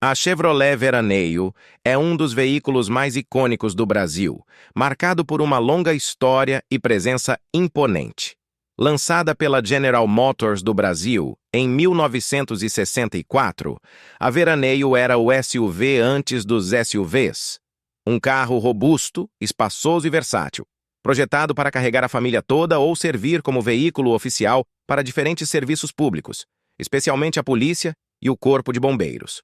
A Chevrolet Veraneio é um dos veículos mais icônicos do Brasil, marcado por uma longa história e presença imponente. Lançada pela General Motors do Brasil em 1964, a Veraneio era o SUV antes dos SUVs. Um carro robusto, espaçoso e versátil, projetado para carregar a família toda ou servir como veículo oficial para diferentes serviços públicos, especialmente a polícia e o Corpo de Bombeiros.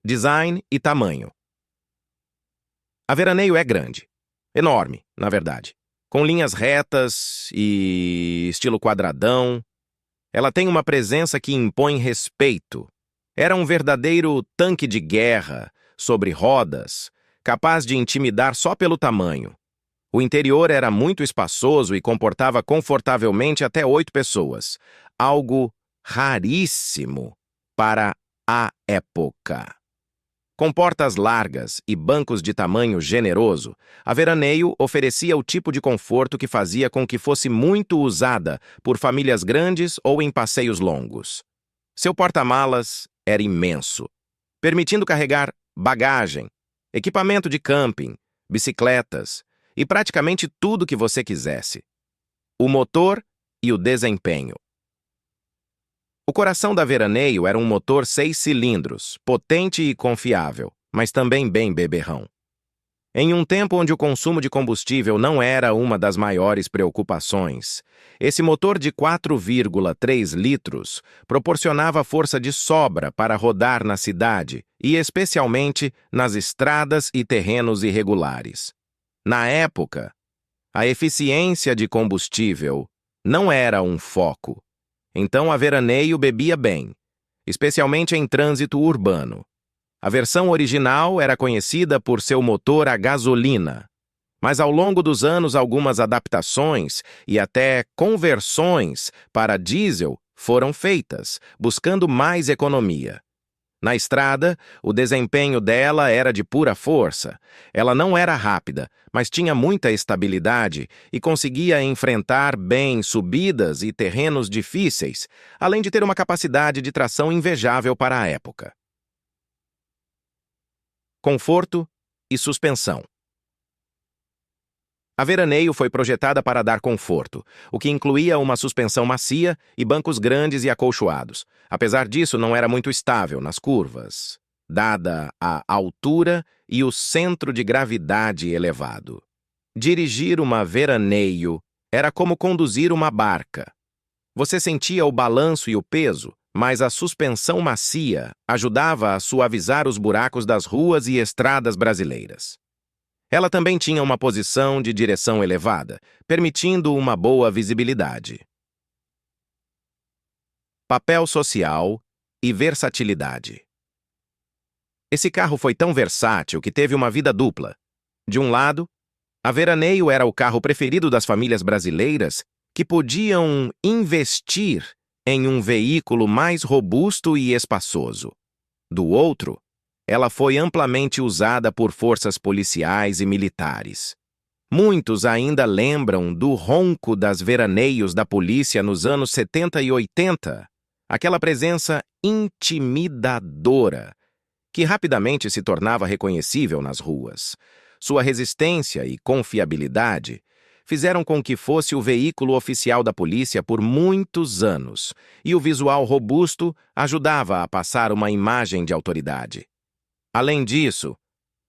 Design e tamanho. A Veraneio é grande. Enorme, na verdade. Com linhas retas e estilo quadradão. Ela tem uma presença que impõe respeito. Era um verdadeiro tanque de guerra, sobre rodas, capaz de intimidar só pelo tamanho. O interior era muito espaçoso e comportava confortavelmente até 8 pessoas, algo raríssimo para a época. Com portas largas e bancos de tamanho generoso, a Veraneio oferecia o tipo de conforto que fazia com que fosse muito usada por famílias grandes ou em passeios longos. Seu porta-malas era imenso, permitindo carregar bagagem, equipamento de camping, bicicletas e praticamente tudo que você quisesse. O motor e o desempenho. O coração da Veraneio era um motor 6 cilindros, potente e confiável, mas também bem beberrão. Em um tempo onde o consumo de combustível não era uma das maiores preocupações, esse motor de 4,3 litros proporcionava força de sobra para rodar na cidade e especialmente nas estradas e terrenos irregulares. Na época, a eficiência de combustível não era um foco. Então a Veraneio bebia bem, especialmente em trânsito urbano. A versão original era conhecida por seu motor a gasolina, mas ao longo dos anos algumas adaptações e até conversões para diesel foram feitas, buscando mais economia. Na estrada, o desempenho dela era de pura força. Ela não era rápida, mas tinha muita estabilidade e conseguia enfrentar bem subidas e terrenos difíceis, além de ter uma capacidade de tração invejável para a época. Conforto e suspensão. A Veraneio foi projetada para dar conforto, o que incluía uma suspensão macia e bancos grandes e acolchoados. Apesar disso, não era muito estável nas curvas, dada a altura e o centro de gravidade elevado. Dirigir uma Veraneio era como conduzir uma barca. Você sentia o balanço e o peso, mas a suspensão macia ajudava a suavizar os buracos das ruas e estradas brasileiras. Ela também tinha uma posição de direção elevada, permitindo uma boa visibilidade. Papel social e versatilidade. Esse carro foi tão versátil que teve uma vida dupla. De um lado, a Veraneio era o carro preferido das famílias brasileiras que podiam investir em um veículo mais robusto e espaçoso. Do outro, ela foi amplamente usada por forças policiais e militares. Muitos ainda lembram do ronco das veraneios da polícia nos anos 70 e 80, aquela presença intimidadora, que rapidamente se tornava reconhecível nas ruas. Sua resistência e confiabilidade fizeram com que fosse o veículo oficial da polícia por muitos anos, e o visual robusto ajudava a passar uma imagem de autoridade. Além disso,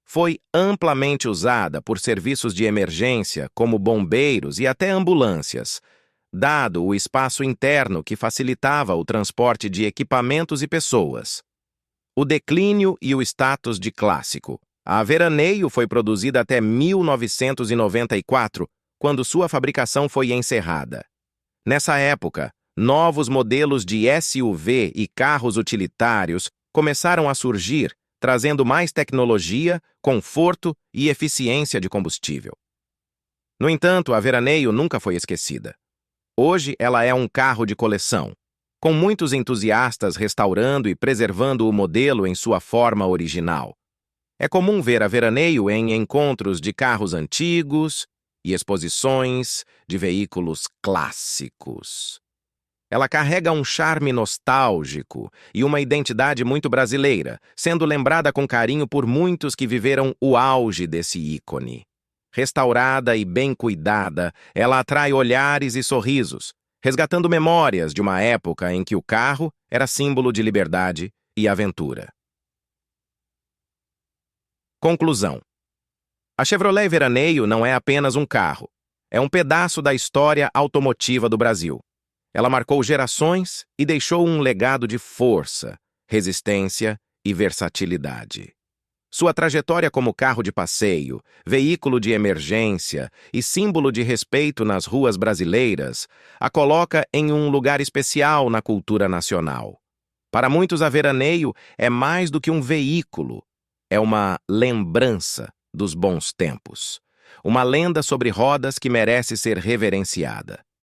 foi amplamente usada por serviços de emergência, como bombeiros e até ambulâncias, dado o espaço interno que facilitava o transporte de equipamentos e pessoas. O declínio e o status de clássico. A Veraneio foi produzida até 1994, quando sua fabricação foi encerrada. Nessa época, novos modelos de SUV e carros utilitários começaram a surgir, trazendo mais tecnologia, conforto e eficiência de combustível. No entanto, a Veraneio nunca foi esquecida. Hoje ela é um carro de coleção, com muitos entusiastas restaurando e preservando o modelo em sua forma original. É comum ver a Veraneio em encontros de carros antigos e exposições de veículos clássicos. Ela carrega um charme nostálgico e uma identidade muito brasileira, sendo lembrada com carinho por muitos que viveram o auge desse ícone. Restaurada e bem cuidada, ela atrai olhares e sorrisos, resgatando memórias de uma época em que o carro era símbolo de liberdade e aventura. Conclusão: a Chevrolet Veraneio não é apenas um carro, é um pedaço da história automotiva do Brasil. Ela marcou gerações e deixou um legado de força, resistência e versatilidade. Sua trajetória como carro de passeio, veículo de emergência e símbolo de respeito nas ruas brasileiras a coloca em um lugar especial na cultura nacional. Para muitos, a Veraneio é mais do que um veículo, é uma lembrança dos bons tempos. Uma lenda sobre rodas que merece ser reverenciada.